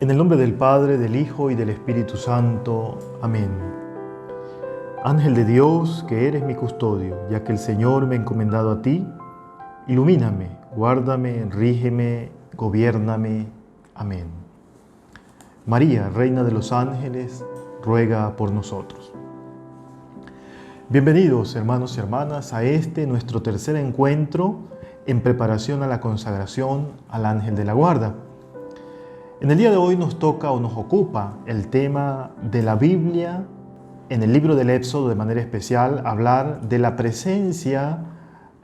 En el nombre del Padre, del Hijo y del Espíritu Santo. Amén. Ángel de Dios, que eres mi custodio, ya que el Señor me ha encomendado a ti, ilumíname, guárdame, rígeme, gobiérname. Amén. María, Reina de los Ángeles, ruega por nosotros. Bienvenidos, hermanos y hermanas, a nuestro tercer encuentro en preparación a la consagración al Ángel de la Guarda. En el día de hoy nos toca o nos ocupa el tema de la Biblia, en el libro del Éxodo de manera especial, hablar de la presencia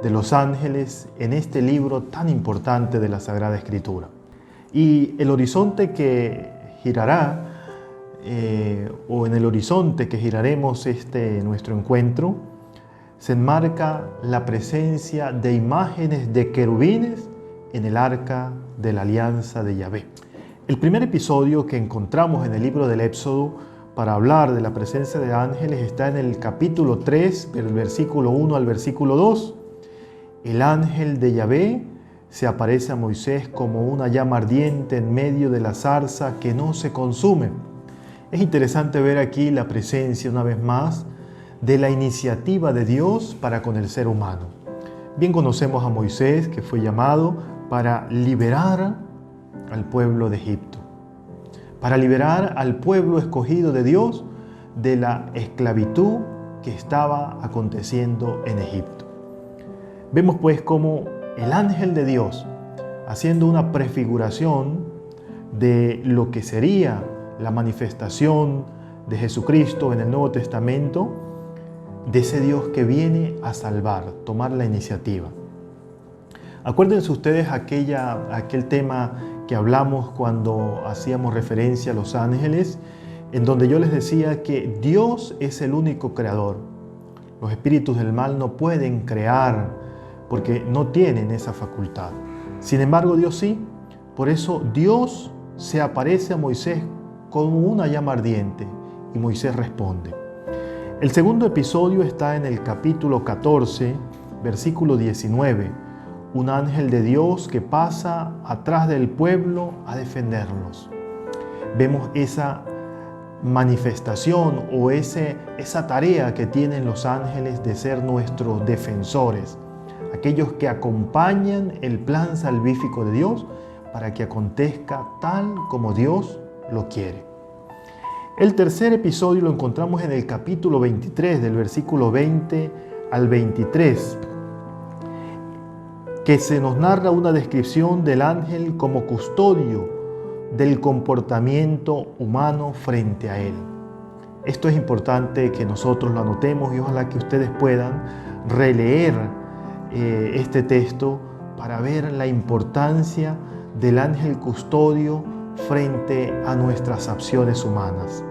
de los ángeles en este libro tan importante de la Sagrada Escritura. Y el horizonte que girará, o en el horizonte que giraremos nuestro encuentro, se enmarca la presencia de imágenes de querubines en el arca de la alianza de Yahvé. El primer episodio que encontramos en el libro del Éxodo para hablar de la presencia de ángeles está en el capítulo 3, del versículo 1 al versículo 2. El ángel de Yahvé se aparece a Moisés como una llama ardiente en medio de la zarza que no se consume. Es interesante ver aquí la presencia, una vez más, de la iniciativa de Dios para con el ser humano. Bien conocemos a Moisés, que fue llamado para liberar al pueblo de Egipto, para liberar al pueblo escogido de Dios de la esclavitud que estaba aconteciendo en Egipto. Vemos pues cómo el ángel de Dios, haciendo una prefiguración de lo que sería la manifestación de Jesucristo en el Nuevo Testamento, de ese Dios que viene a salvar, tomar la iniciativa. Acuérdense ustedes aquel tema que hablamos cuando hacíamos referencia a los ángeles, en donde yo les decía que Dios es el único creador. Los espíritus del mal no pueden crear porque no tienen esa facultad. Sin embargo, Dios sí. Por eso Dios se aparece a Moisés como una llama ardiente y Moisés responde. El segundo episodio está en el capítulo 14, versículo 19. Un ángel de Dios que pasa atrás del pueblo a defenderlos. Vemos esa manifestación o esa tarea que tienen los ángeles de ser nuestros defensores, aquellos que acompañan el plan salvífico de Dios para que acontezca tal como Dios lo quiere. El tercer episodio lo encontramos en el capítulo 23, del versículo 20 al 23, que se nos narra una descripción del ángel como custodio del comportamiento humano frente a él. Esto es importante que nosotros lo anotemos y ojalá que ustedes puedan releer este texto para ver la importancia del ángel custodio frente a nuestras acciones humanas.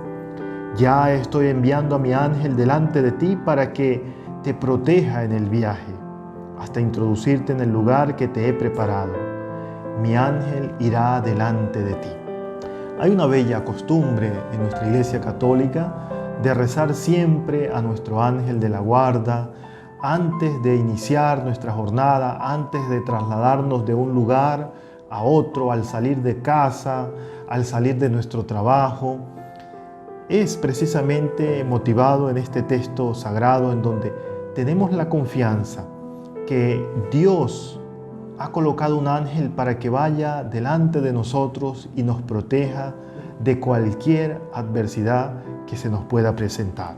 Ya estoy enviando a mi ángel delante de ti para que te proteja en el viaje, hasta introducirte en el lugar que te he preparado. Mi ángel irá delante de ti. Hay una bella costumbre en nuestra Iglesia Católica de rezar siempre a nuestro ángel de la guarda antes de iniciar nuestra jornada, antes de trasladarnos de un lugar a otro, al salir de casa, al salir de nuestro trabajo. Es precisamente motivado en este texto sagrado en donde tenemos la confianza que Dios ha colocado un ángel para que vaya delante de nosotros y nos proteja de cualquier adversidad que se nos pueda presentar.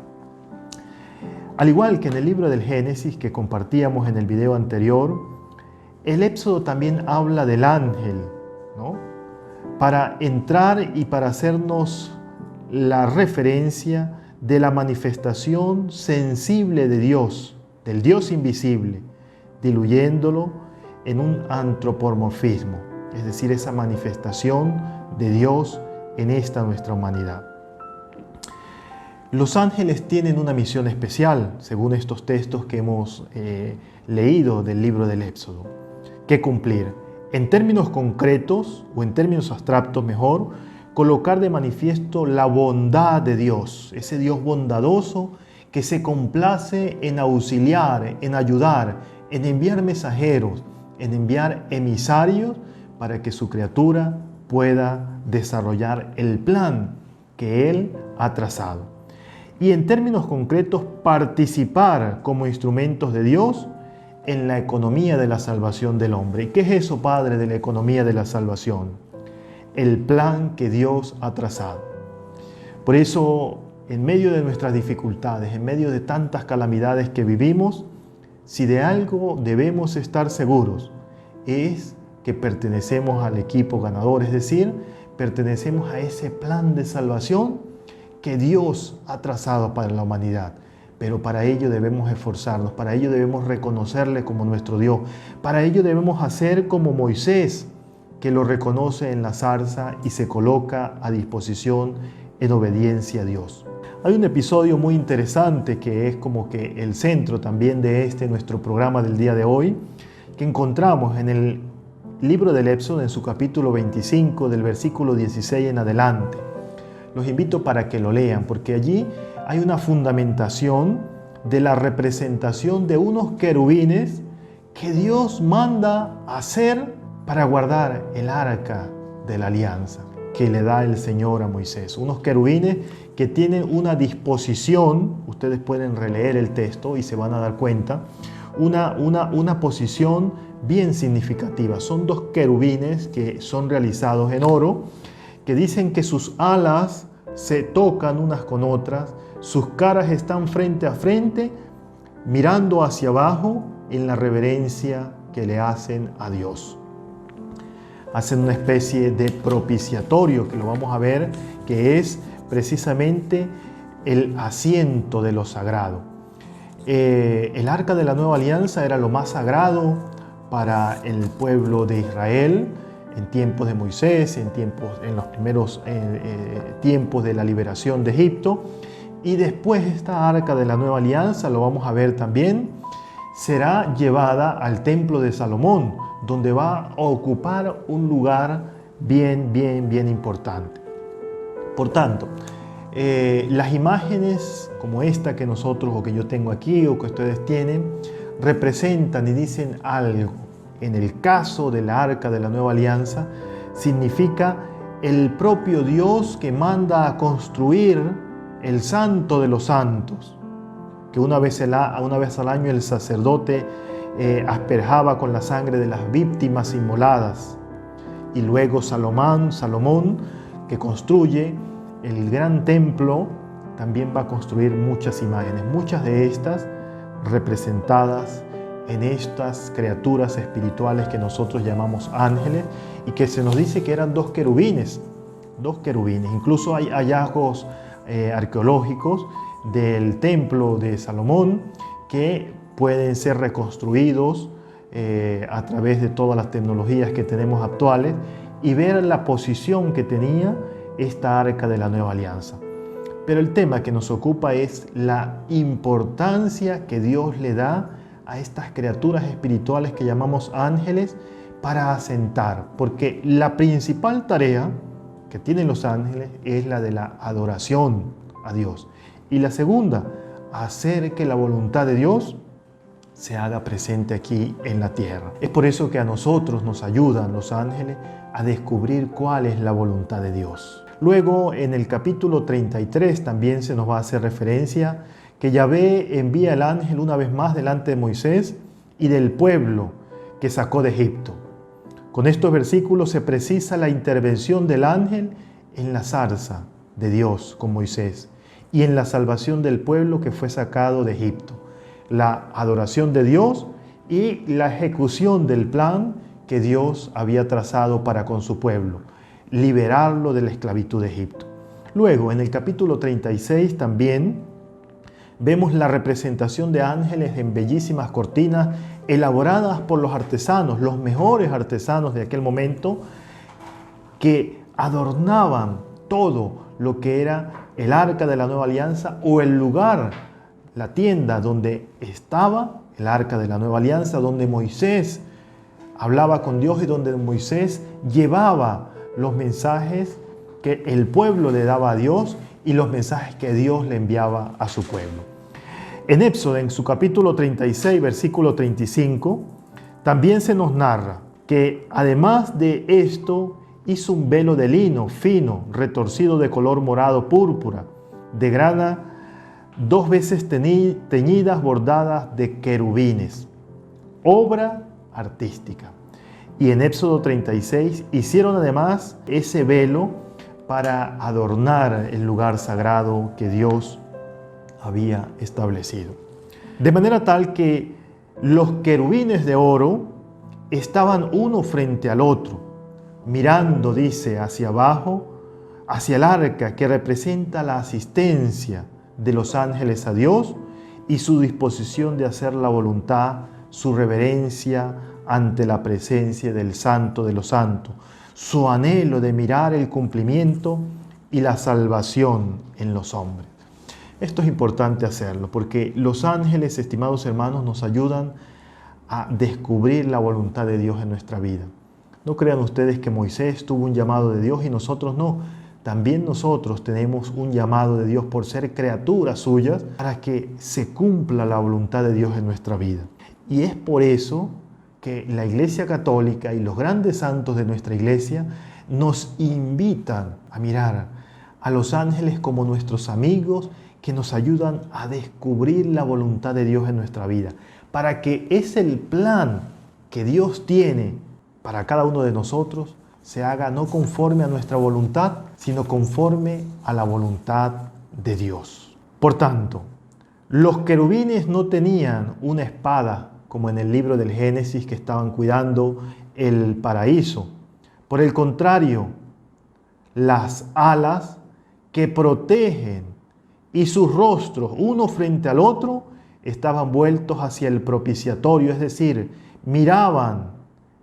Al igual que en el libro del Génesis que compartíamos en el video anterior, el Éxodo también habla del ángel, ¿no? Para entrar y para hacernos la referencia de la manifestación sensible de Dios, del Dios invisible, diluyéndolo en un antropomorfismo, es decir, esa manifestación de Dios en esta nuestra humanidad. Los ángeles tienen una misión especial, según estos textos que hemos leído del libro del Éxodo, que cumplir. En términos concretos, o en términos abstractos mejor, colocar de manifiesto la bondad de Dios, ese Dios bondadoso que se complace en auxiliar, en ayudar, en enviar mensajeros, en enviar emisarios para que su criatura pueda desarrollar el plan que Él ha trazado. Y en términos concretos, participar como instrumentos de Dios en la economía de la salvación del hombre. ¿Y qué es eso, Padre, de la economía de la salvación? El plan que Dios ha trazado. Por eso, en medio de nuestras dificultades, en medio de tantas calamidades que vivimos, si de algo debemos estar seguros, es que pertenecemos al equipo ganador, es decir, pertenecemos a ese plan de salvación que Dios ha trazado para la humanidad. Pero para ello debemos esforzarnos, para ello debemos reconocerle como nuestro Dios, para ello debemos hacer como Moisés, que lo reconoce en la zarza y se coloca a disposición en obediencia a Dios. Hay un episodio muy interesante que es como que el centro también de nuestro programa del día de hoy, que encontramos en el libro del Éxodo, en su capítulo 25, del versículo 16 en adelante. Los invito para que lo lean, porque allí hay una fundamentación de la representación de unos querubines que Dios manda hacer para guardar el arca de la alianza que le da el Señor a Moisés. Unos querubines que tienen una disposición, ustedes pueden releer el texto y se van a dar cuenta, una posición bien significativa. Son dos querubines que son realizados en oro, que dicen que sus alas se tocan unas con otras, sus caras están frente a frente, mirando hacia abajo en la reverencia que le hacen a Dios. Hacen una especie de propiciatorio, que lo vamos a ver, que es precisamente el asiento de lo sagrado. El arca de la nueva alianza era lo más sagrado para el pueblo de Israel en tiempos de Moisés, en los primeros tiempos de la liberación de Egipto. Y después esta arca de la nueva alianza, lo vamos a ver también, será llevada al templo de Salomón, donde va a ocupar un lugar bien importante. Por tanto, las imágenes como esta que nosotros o que yo tengo aquí o que ustedes tienen, representan y dicen algo. En el caso de la arca de la nueva alianza, significa el propio Dios que manda a construir el santo de los santos, que una vez al año el sacerdote asperjaba con la sangre de las víctimas inmoladas. Y luego Salomón, que construye el gran templo, también va a construir muchas imágenes, muchas de estas representadas en estas criaturas espirituales que nosotros llamamos ángeles, y que se nos dice que eran dos querubines. Incluso hay hallazgos arqueológicos del templo de Salomón que pueden ser reconstruidos a través de todas las tecnologías que tenemos actuales y ver la posición que tenía esta arca de la nueva alianza. Pero el tema que nos ocupa es la importancia que Dios le da a estas criaturas espirituales que llamamos ángeles para asentar, porque la principal tarea que tienen los ángeles es la de la adoración a Dios. Y la segunda, hacer que la voluntad de Dios se haga presente aquí en la tierra. Es por eso que a nosotros nos ayudan los ángeles a descubrir cuál es la voluntad de Dios. Luego, en el capítulo 33 también se nos va a hacer referencia que Yahvé envía el ángel una vez más delante de Moisés y del pueblo que sacó de Egipto. Con estos versículos se precisa la intervención del ángel en la zarza de Dios con Moisés y en la salvación del pueblo que fue sacado de Egipto, la adoración de Dios y la ejecución del plan que Dios había trazado para con su pueblo, liberarlo de la esclavitud de Egipto. Luego, en el capítulo 36 también vemos la representación de ángeles en bellísimas cortinas elaboradas por los artesanos, los mejores artesanos de aquel momento, que adornaban todo lo que era el arca de la nueva alianza o el lugar, la tienda donde estaba el arca de la nueva alianza, donde Moisés hablaba con Dios y donde Moisés llevaba los mensajes que el pueblo le daba a Dios y los mensajes que Dios le enviaba a su pueblo. En Éxodo, en su capítulo 36, versículo 35, también se nos narra que además de esto hizo un velo de lino fino, retorcido de color morado púrpura, de grana 2 veces teñidas, bordadas de querubines. Obra artística. Y en Éxodo 36 hicieron además ese velo para adornar el lugar sagrado que Dios había establecido. De manera tal que los querubines de oro estaban uno frente al otro, mirando, dice, hacia abajo, hacia el arca que representa la asistencia de los ángeles a Dios y su disposición de hacer la voluntad, su reverencia ante la presencia del Santo de los Santos, su anhelo de mirar el cumplimiento y la salvación en los hombres. Esto es importante hacerlo porque los ángeles, estimados hermanos, nos ayudan a descubrir la voluntad de Dios en nuestra vida. No crean ustedes que Moisés tuvo un llamado de Dios y nosotros no. También nosotros tenemos un llamado de Dios por ser criaturas suyas para que se cumpla la voluntad de Dios en nuestra vida. Y es por eso que la Iglesia Católica y los grandes santos de nuestra Iglesia nos invitan a mirar a los ángeles como nuestros amigos que nos ayudan a descubrir la voluntad de Dios en nuestra vida, para que es el plan que Dios tiene para cada uno de nosotros se haga no conforme a nuestra voluntad, sino conforme a la voluntad de Dios. Por tanto, los querubines no tenían una espada como en el libro del Génesis que estaban cuidando el paraíso. Por el contrario, las alas que protegen y sus rostros uno frente al otro estaban vueltos hacia el propiciatorio, es decir, miraban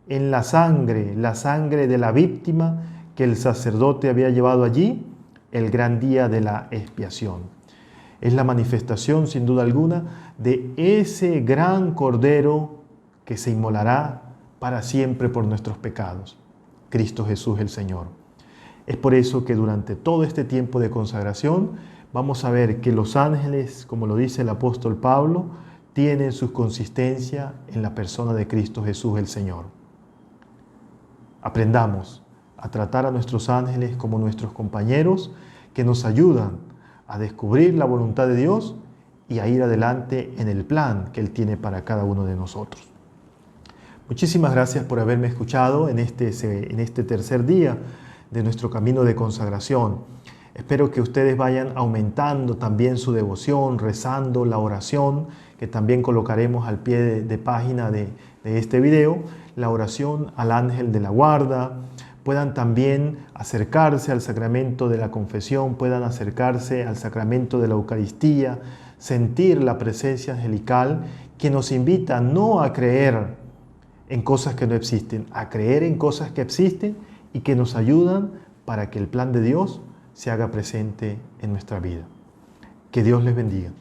en la sangre de la víctima que el sacerdote había llevado allí el gran día de la expiación. Es la manifestación, sin duda alguna, de ese gran Cordero que se inmolará para siempre por nuestros pecados, Cristo Jesús el Señor. Es por eso que durante todo este tiempo de consagración vamos a ver que los ángeles, como lo dice el apóstol Pablo, tienen su consistencia en la persona de Cristo Jesús el Señor. Aprendamos a tratar a nuestros ángeles como nuestros compañeros que nos ayudan a descubrir la voluntad de Dios y a ir adelante en el plan que Él tiene para cada uno de nosotros. Muchísimas gracias por haberme escuchado en este tercer día de nuestro camino de consagración. Espero que ustedes vayan aumentando también su devoción, rezando la oración, que también colocaremos al pie de página de este video, la oración al ángel de la guarda. Puedan también acercarse al sacramento de la confesión, puedan acercarse al sacramento de la Eucaristía, sentir la presencia angelical que nos invita no a creer en cosas que no existen, a creer en cosas que existen y que nos ayudan para que el plan de Dios se haga presente en nuestra vida. Que Dios les bendiga.